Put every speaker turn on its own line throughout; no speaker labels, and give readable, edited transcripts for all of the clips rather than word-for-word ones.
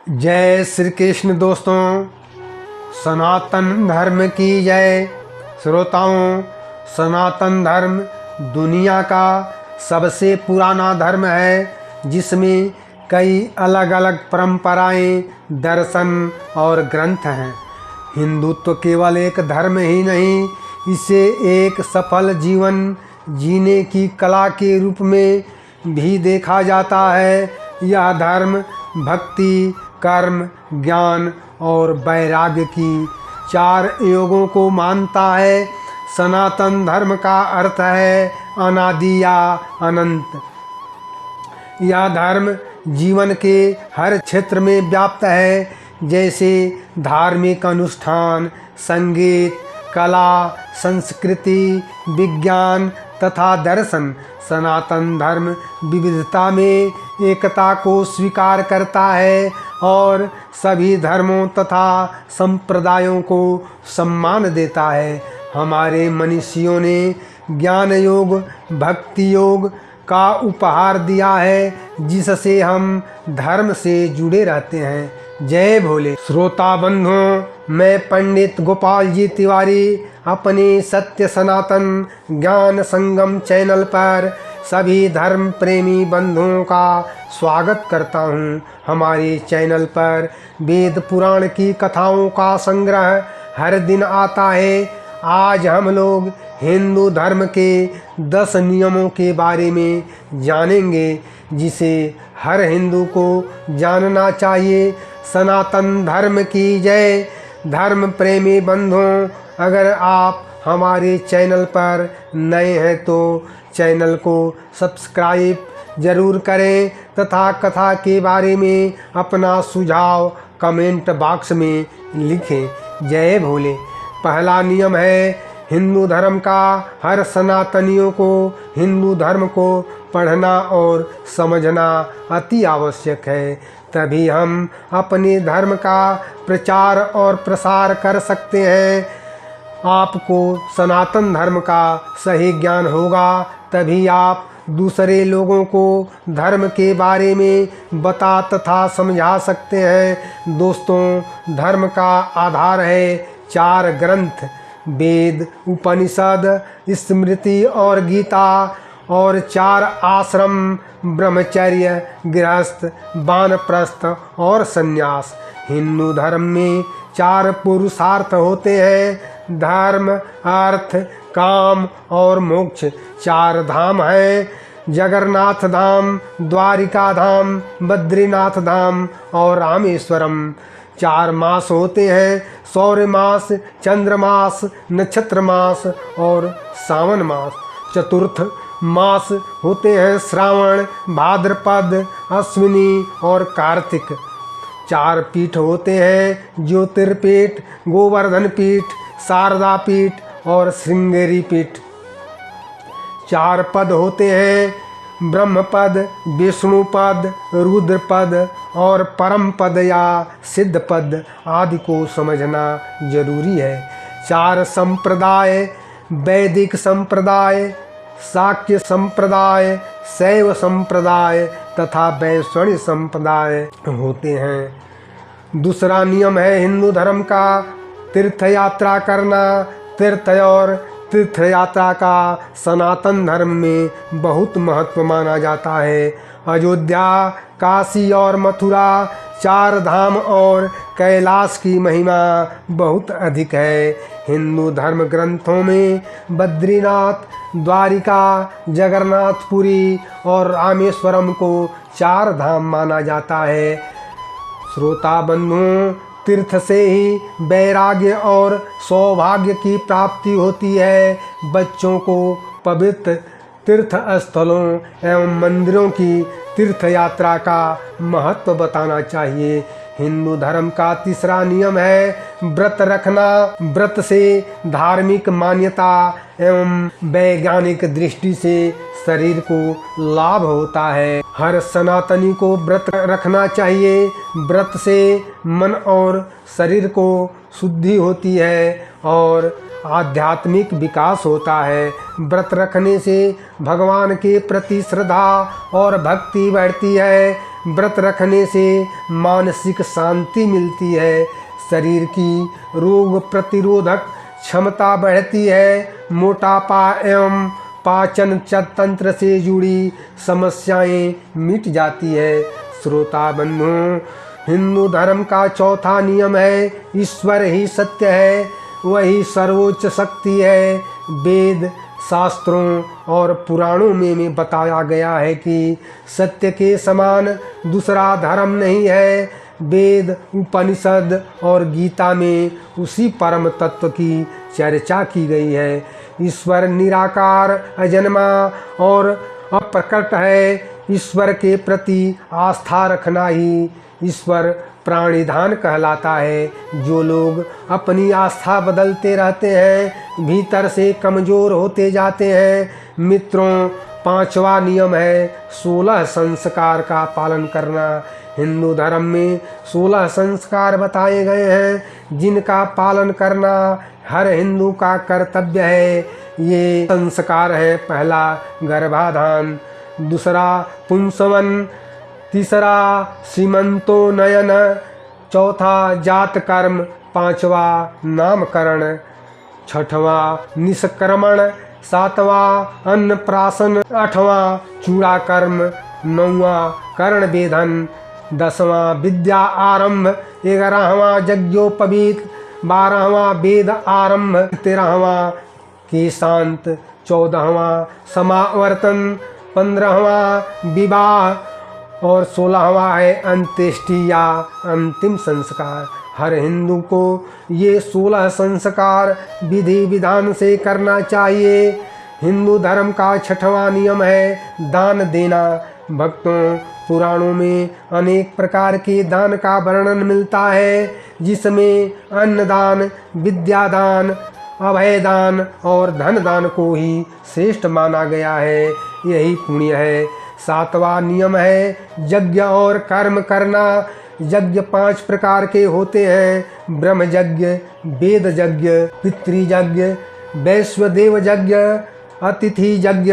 जय श्री कृष्ण दोस्तों, सनातन धर्म की जय। श्रोताओं, सनातन धर्म दुनिया का सबसे पुराना धर्म है जिसमें कई अलग अलग परंपराएं, दर्शन और ग्रंथ हैं। हिंदुत्व केवल एक धर्म ही नहीं, इसे एक सफल जीवन जीने की कला के रूप में भी देखा जाता है। यह धर्म भक्ति, कर्म, ज्ञान और वैराग्य की चार योगों को मानता है। सनातन धर्म का अर्थ है अनादि या अनंत। यह धर्म जीवन के हर क्षेत्र में व्याप्त है, जैसे धार्मिक अनुष्ठान, संगीत, कला, संस्कृति, विज्ञान तथा दर्शन। सनातन धर्म विविधता में एकता को स्वीकार करता है और सभी धर्मों तथा संप्रदायों को सम्मान देता है। हमारे मनीषियों ने ज्ञान योग, भक्ति योग का उपहार दिया है, जिससे हम धर्म से जुड़े रहते हैं। जय भोले। श्रोता बंधुओं, मैं पंडित गोपाल जी तिवारी अपने सत्य सनातन ज्ञान संगम चैनल पर सभी धर्म प्रेमी बंधुओं का स्वागत करता हूं। हमारे चैनल पर वेद पुराण की कथाओं का संग्रह हर दिन आता है। आज हम लोग हिंदू धर्म के 10 नियमों के बारे में जानेंगे, जिसे हर हिंदू को जानना चाहिए। सनातन धर्म की जय। धर्म प्रेमी बंधुओं, अगर आप हमारे चैनल पर नए हैं तो चैनल को सब्सक्राइब जरूर करें तथा कथा के बारे में अपना सुझाव कमेंट बॉक्स में लिखें। जय भोले। पहला नियम है हिंदू धर्म का। हर सनातनियों को हिंदू धर्म को पढ़ना और समझना अति आवश्यक है, तभी हम अपने धर्म का प्रचार और प्रसार कर सकते हैं। आपको सनातन धर्म का सही ज्ञान होगा, तभी आप दूसरे लोगों को धर्म के बारे में बता तथा समझा सकते हैं। दोस्तों, धर्म का आधार है 4 ग्रंथ: वेद, उपनिषद, स्मृति और गीता, और 4 आश्रम: ब्रह्मचर्य, गृहस्थ, वानप्रस्थ और संन्यास। हिंदू धर्म में 4 पुरुषार्थ होते हैं: धर्म, अर्थ, काम और मोक्ष। 4 धाम हैं: जगन्नाथ धाम, द्वारिका धाम, बद्रीनाथ धाम और रामेश्वरम। 4 मास होते हैं: सौर्य मास, चंद्रमास, नक्षत्र मास और सावन मास। चतुर्थ मास होते हैं श्रावण, भाद्रपद, अश्विनी और कार्तिक। 4 पीठ होते हैं: ज्योतिर्पीठ, गोवर्धन पीठ, शारदा पीठ और श्रृंगेरी पीठ। 4 पद होते हैं: ब्रह्म पद, विष्णु पद, रुद्र पद और परम पद या सिद्ध पद आदि को समझना जरूरी है। 4 संप्रदाय: वैदिक संप्रदाय, शाक्य संप्रदाय, शैव संप्रदाय तथा वैष्णव संप्रदाय होते हैं। दूसरा नियम है हिंदू धर्म का तीर्थ यात्रा करना। तीर्थ और तीर्थ यात्रा का सनातन धर्म में बहुत महत्व माना जाता है। अयोध्या, काशी और मथुरा, 4 धाम और कैलाश की महिमा बहुत अधिक है। हिंदू धर्म ग्रंथों में बद्रीनाथ, द्वारिका, जगन्नाथपुरी और रामेश्वरम को 4 धाम माना जाता है। श्रोता बंधुओं, तीर्थ से ही वैराग्य और सौभाग्य की प्राप्ति होती है। बच्चों को पवित्र तीर्थ स्थलों एवं मंदिरों की तीर्थ यात्रा का महत्व बताना चाहिए। हिंदू धर्म का तीसरा नियम है व्रत रखना। व्रत से धार्मिक मान्यता एवं वैज्ञानिक दृष्टि से शरीर को लाभ होता है। हर सनातनी को व्रत रखना चाहिए। व्रत से मन और शरीर को शुद्धि होती है और आध्यात्मिक विकास होता है। व्रत रखने से भगवान के प्रति श्रद्धा और भक्ति बढ़ती है। व्रत रखने से मानसिक शांति मिलती है, शरीर की रोग प्रतिरोधक क्षमता बढ़ती है, मोटापा एवं पाचन तंत्र से जुड़ी समस्याएं मिट जाती है। श्रोता बंधुओं, हिंदू धर्म का चौथा नियम है ईश्वर ही सत्य है, वही सर्वोच्च शक्ति है। वेद, शास्त्रों और पुराणों में बताया गया है कि सत्य के समान दूसरा धर्म नहीं है। वेद, उपनिषद और गीता में उसी परम तत्व की चर्चा की गई है। ईश्वर निराकार, अजन्मा और अप्रकट है। ईश्वर के प्रति आस्था रखना ही ईश्वर प्राणिधान कहलाता है। जो लोग अपनी आस्था बदलते रहते हैं, भीतर से कमज़ोर होते जाते हैं। मित्रों, पांचवा नियम है 16 संस्कार का पालन करना। हिंदू धर्म में 16 संस्कार बताए गए हैं, जिनका पालन करना हर हिंदू का कर्तव्य है। ये संस्कार है: पहला गर्भाधान, दूसरा पुंसवन, तीसरा सीमंतोन्नयन, चौथा जात कर्म, पांचवा नामकरण, छठवां निष्क्रमण, सातवां अन्नप्राशन, आठवां चूड़ाकर्म, नौवां कर्ण वेधन, 10वां विद्या आरंभ, 11वां यज्ञोपवीत, 12वां वेद आरंभ, 13वां केशांत, 14वां समावर्तन, 15वां विवाह और 16वां है अंत्येष्टि या अंतिम संस्कार। हर हिंदू को ये 16 संस्कार विधि विधान से करना चाहिए। हिंदू धर्म का छठवां नियम है दान देना। भक्तों, पुराणों में अनेक प्रकार के दान का वर्णन मिलता है, जिसमें अन्नदान, विद्यादान, अभयदान और धन दान को ही श्रेष्ठ माना गया है। यही पुण्य है। 7वां नियम है यज्ञ और कर्म करना। यज्ञ 5 प्रकार के होते हैं: ब्रह्म यज्ञ, वेद यज्ञ, पितृयज्ञ, वैश्वदेव यज्ञ, अतिथि यज्ञ।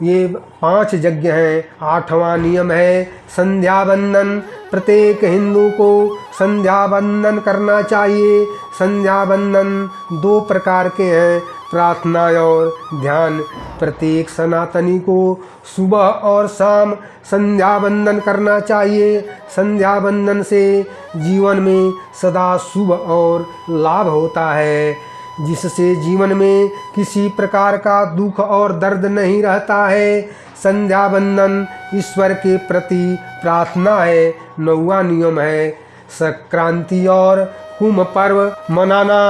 ये 5 यज्ञ हैं। 8वां नियम है संध्या बंदन। प्रत्येक हिंदू को संध्या बंदन करना चाहिए। संध्या बंदन 2 प्रकार के हैं: प्रार्थना और ध्यान। प्रत्येक सनातनी को सुबह और शाम संध्या बंदन करना चाहिए। संध्या बंदन से जीवन में सदा शुभ और लाभ होता है, जिससे जीवन में किसी प्रकार का दुख और दर्द नहीं रहता है। संध्या बंदन ईश्वर के प्रति प्रार्थना है। 9वां नियम है संक्रांति और कुंभ पर्व मनाना।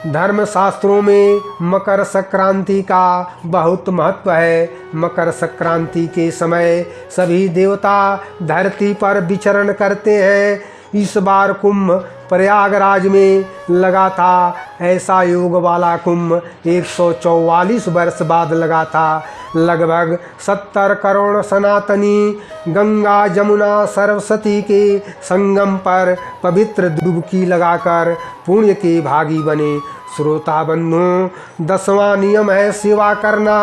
धर्म शास्त्रों में मकर संक्रांति का बहुत महत्व है। मकर संक्रांति के समय सभी देवता धरती पर विचरण करते हैं। इस बार कुंभ प्रयागराज में लगा था। ऐसा योग वाला कुंभ 144 वर्ष बाद लगा था। लगभग 70 करोड़ सनातनी गंगा, जमुना, सरस्वती के संगम पर पवित्र डुबकी लगाकर पुण्य के भागी बने। श्रोता बंधुओं, 10वां नियम है सेवा करना।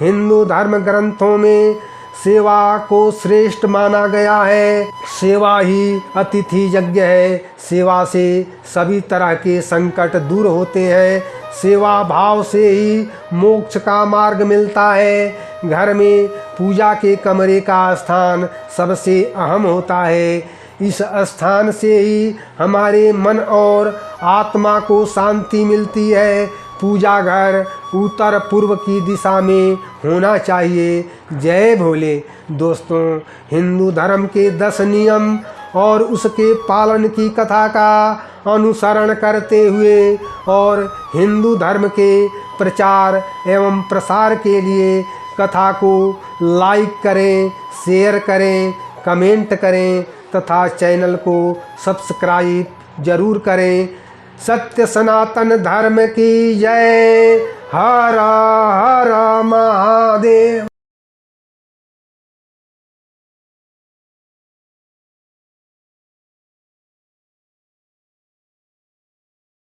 हिंदू धर्म ग्रंथों में सेवा को श्रेष्ठ माना गया है। सेवा ही अतिथि यज्ञ है। सेवा से सभी तरह के संकट दूर होते हैं। सेवा भाव से ही मोक्ष का मार्ग मिलता है। घर में पूजा के कमरे का स्थान सबसे अहम होता है। इस स्थान से ही हमारे मन और आत्मा को शांति मिलती है। पूजा घर उत्तर पूर्व की दिशा में होना चाहिए। जय भोले। दोस्तों, हिंदू धर्म के 10 नियम और उसके पालन की कथा का अनुसरण करते हुए और हिंदू धर्म के प्रचार एवं प्रसार के लिए कथा को लाइक करें, शेयर करें, कमेंट करें तथा चैनल को सब्सक्राइब जरूर करें। सत्य सनातन धर्म की जय। हर हर महा